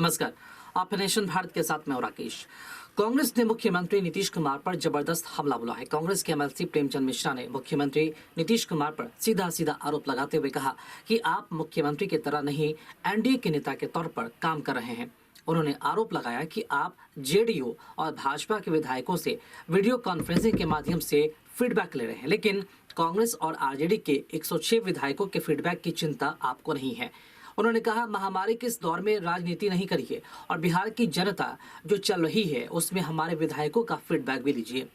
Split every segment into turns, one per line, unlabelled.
नमस्कार, आप नेशन भारत के साथ मैं हूं राकेश। कांग्रेस ने मुख्यमंत्री नीतीश कुमार पर जबरदस्त हमला बोला है। कांग्रेस के एमएलसी प्रेमचंद मिश्रा ने मुख्यमंत्री नीतीश कुमार पर सीधा सीधा आरोप लगाते हुए कहा कि आप मुख्यमंत्री की तरह नहीं, एनडीए के नेता के तौर पर काम कर रहे हैं। उन्होंने आरोप लगाया कि आप जेडीयू और भाजपा के विधायकों से वीडियो कॉन्फ्रेंसिंग के माध्यम से फीडबैक ले रहे हैं, लेकिन कांग्रेस और आरजेडी के 106 विधायकों के फीडबैक की चिंता आपको नहीं है। उन्होंने कहा, महामारी के इस दौर में राजनीति नहीं करिए और बिहार की जनता जो चल रही है उसमें हमारे विधायकों का फीडबैक भी लीजिए।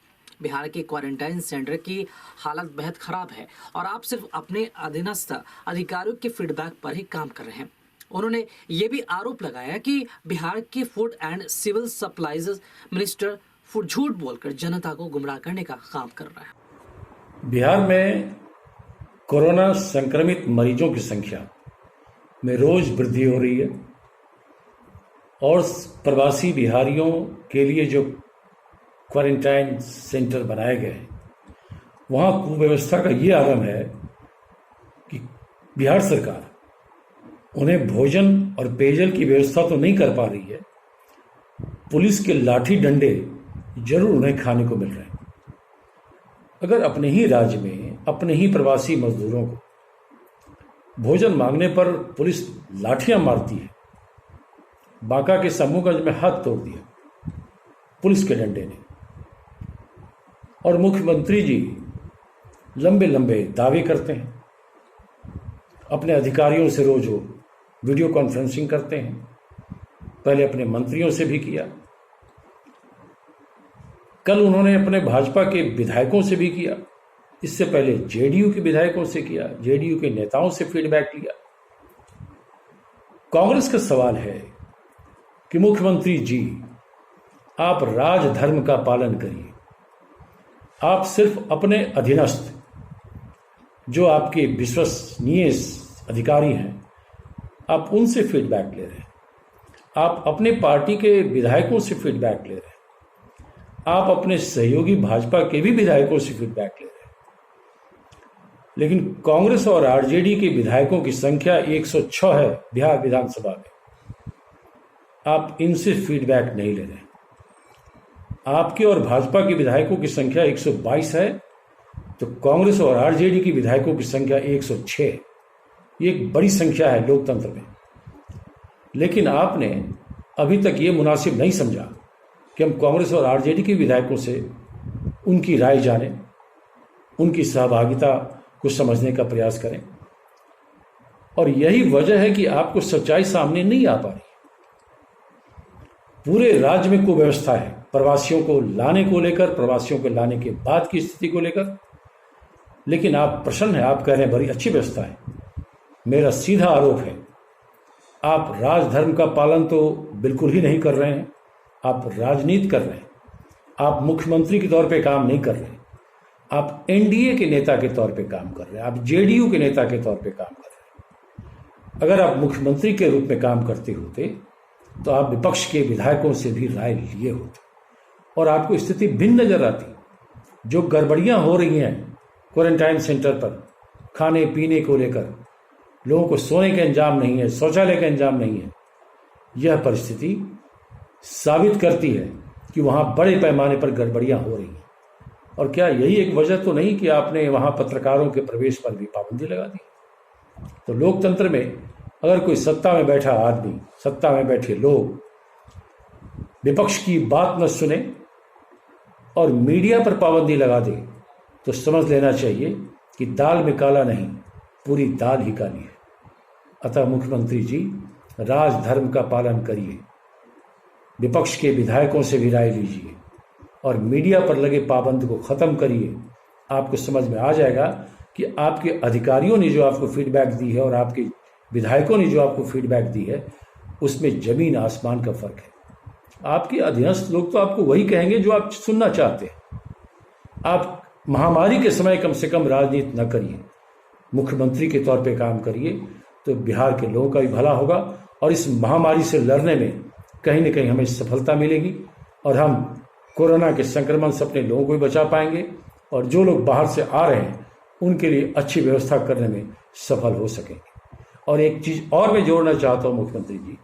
बिहार के क्वारंटाइन सेंटर की हालत बेहद खराब है और आप सिर्फ अपने अधीनस्थ अधिकारियों के फीडबैक पर ही काम कर रहे हैं। उन्होंने ये भी आरोप लगाया कि बिहार के food and civil supplies minister झूठ बोलकर जनता को गुमराह करने का काम कर रहा है।
बिहार में कोरोना संक्रमित मरीजों की संख्या में रोज वृद्धि हो रही है और प्रवासी बिहारियों के लिए जो क्वारंटाइन सेंटर बनाए गए हैं वहाँ कुव्यवस्था का ये आलम है कि बिहार सरकार उन्हें भोजन और पेयजल की व्यवस्था तो नहीं कर पा रही है, पुलिस के लाठी डंडे जरूर उन्हें खाने को मिल रहे हैं। अगर अपने ही राज्य में अपने ही प्रवासी मजदूरों को भोजन मांगने पर पुलिस लाठियां मारती है, बांका के समूहगंज में हाथ तोड़ दिया पुलिस के डंडे ने, और मुख्यमंत्री जी लंबे लंबे दावे करते हैं, अपने अधिकारियों से रोज वो वीडियो कॉन्फ्रेंसिंग करते हैं, पहले अपने मंत्रियों से भी किया, कल उन्होंने अपने भाजपा के विधायकों से भी किया, इससे पहले जेडीयू के विधायकों से किया, जेडीयू के नेताओं से फीडबैक लिया। कांग्रेस का सवाल है कि मुख्यमंत्री जी आप राजधर्म का पालन करिए, आप सिर्फ अपने अधीनस्थ जो आपके विश्वसनीय अधिकारी हैं आप उनसे फीडबैक ले रहे हैं, आप अपने पार्टी के विधायकों से फीडबैक ले रहे हैं, आप अपने सहयोगी भाजपा के भी विधायकों से फीडबैक ले रहे हैं, लेकिन कांग्रेस और आरजेडी के विधायकों की संख्या 106 है बिहार विधानसभा में, आप इनसे फीडबैक नहीं ले रहे। आपके और भाजपा के विधायकों की संख्या 122 है तो कांग्रेस और आरजेडी की विधायकों की संख्या 106 है। ये एक बड़ी संख्या है लोकतंत्र में, लेकिन आपने अभी तक ये मुनासिब नहीं समझा कि हम कांग्रेस और आरजेडी के विधायकों से उनकी राय जानें, उनकी सहभागिता को समझने का प्रयास करें, और यही वजह है कि आपको सच्चाई सामने नहीं आ पा रही। पूरे राज्य में कुव्यवस्था है प्रवासियों को लाने को लेकर, प्रवासियों को लाने के बाद की स्थिति को लेकर, लेकिन आप प्रसन्न हैं, आप कह रहे हैं बड़ी अच्छी व्यवस्था है। मेरा सीधा आरोप है आप राजधर्म का पालन तो बिल्कुल ही नहीं कर रहे हैं, आप राजनीति कर रहे हैं, आप मुख्यमंत्री के तौर पे काम नहीं कर रहे हैं, आप एनडीए के नेता के तौर पे काम कर रहे हैं, आप जेडीयू के नेता के तौर पे काम कर रहे हैं। अगर आप मुख्यमंत्री के रूप में काम करते होते तो आप विपक्ष के विधायकों से भी राय लिए होते और आपको स्थिति भिन्न नजर आती। जो गड़बड़ियां हो रही हैं क्वारंटाइन सेंटर पर, खाने पीने को लेकर, लोगों को सोने का इंतजाम नहीं है, शौचालय का इंतजाम नहीं है, यह परिस्थिति साबित करती है कि वहाँ बड़े पैमाने पर गड़बड़ियाँ हो रही हैं। और क्या यही एक वजह तो नहीं कि आपने वहाँ पत्रकारों के प्रवेश पर भी पाबंदी लगा दी? तो लोकतंत्र में अगर कोई सत्ता में बैठा आदमी, सत्ता में बैठे लोग विपक्ष की बात न सुने और मीडिया पर पाबंदी लगा दे तो समझ लेना चाहिए कि दाल में काला नहीं, पूरी दाल ही काली है। अतः मुख्यमंत्री जी राजधर्म का पालन करिए, विपक्ष के विधायकों से भी राय लीजिए और मीडिया पर लगे पाबंदी को खत्म करिए। आपको समझ में आ जाएगा कि आपके अधिकारियों ने जो आपको फीडबैक दी है और आपके विधायकों ने जो आपको फीडबैक दी है उसमें जमीन आसमान का फर्क है। आपके अधीनस्थ लोग तो आपको वही कहेंगे जो आप सुनना चाहते हैं। आप महामारी के समय कम से कम राजनीति न करिए, मुख्यमंत्री के तौर पे काम करिए, तो बिहार के लोगों का भी भला होगा और इस महामारी से लड़ने में कहीं न कहीं हमें सफलता मिलेगी और हम कोरोना के संक्रमण से अपने लोगों को भी बचा पाएंगे और जो लोग बाहर से आ रहे हैं उनके लिए अच्छी व्यवस्था करने में सफल हो सकेंगे। और एक चीज़ और मैं जोड़ना चाहता हूँ मुख्यमंत्री जी,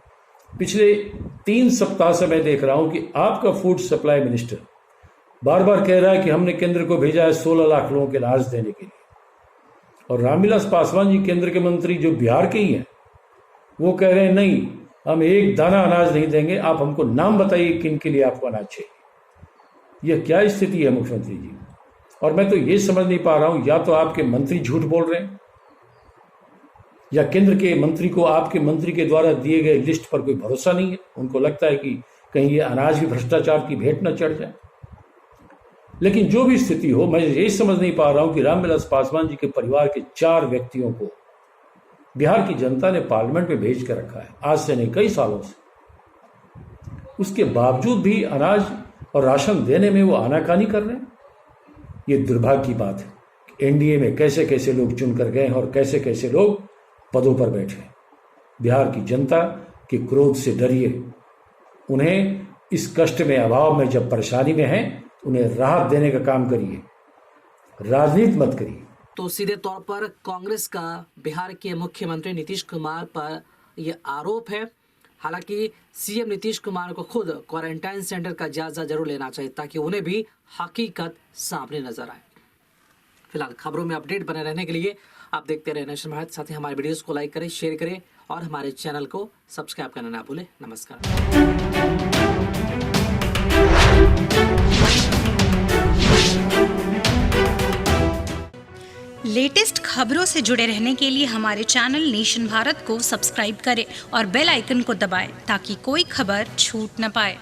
पिछले 3 सप्ताह से मैं देख रहा हूं कि आपका फूड सप्लाई मिनिस्टर बार बार कह रहा है कि हमने केंद्र को भेजा है 16 लाख लोगों के अनाज देने के लिए, और रामविलास पासवान जी केंद्र के मंत्री जो बिहार के ही हैं वो कह रहे हैं नहीं, हम एक दाना अनाज नहीं देंगे, आप हमको नाम बताइए किन के लिए आपको अनाज चाहिए। यह क्या स्थिति है मुख्यमंत्री जी? और मैं तो ये समझ नहीं पा रहा हूं, या तो आपके मंत्री झूठ बोल रहे हैं या केंद्र के मंत्री को आपके मंत्री के द्वारा दिए गए लिस्ट पर कोई भरोसा नहीं है। उनको लगता है कि कहीं ये अनाज भी भ्रष्टाचार की भेंट न चढ़ जाए। लेकिन जो भी स्थिति हो, मैं यही समझ नहीं पा रहा हूं कि रामविलास पासवान जी के परिवार के 4 व्यक्तियों को बिहार की जनता ने पार्लियामेंट में भेज कर रखा है, आज से नहीं कई सालों से। उसके बावजूद भी अनाज और राशन देने में वो आनाकानी कर रहे हैं। ये दुर्भाग्य की बात है। एनडीए में कैसे कैसे लोग चुनकर गए हैं और कैसे कैसे लोग पदों पर बैठे। बिहार की जनता के क्रोध से डरिए। उन्हें इस कष्ट में, अभाव में, जब परेशानी में हैं, उन्हें राहत देने का काम करिए, राजनीति मत करिए।
तो सीधे तौर पर कांग्रेस का बिहार के मुख्यमंत्री नीतीश कुमार पर यह आरोप है। हालांकि सीएम नीतीश कुमार को खुद क्वारंटाइन सेंटर का जायजा जरूर लेना चाहिए ताकि उन्हें भी हकीकत सामने नजर आए। फिलहाल खबरों में अपडेट बने रहने के लिए आप देखते रहे नेशन भारत। साथ ही हमारे वीडियोस को लाइक करें, शेयर करें और हमारे चैनल को सब्सक्राइब करना ना भूलें। नमस्कार।
लेटेस्ट खबरों से जुड़े रहने के लिए हमारे चैनल नेशन भारत को सब्सक्राइब करें और बेल आइकन को दबाएं ताकि कोई खबर छूट न पाए।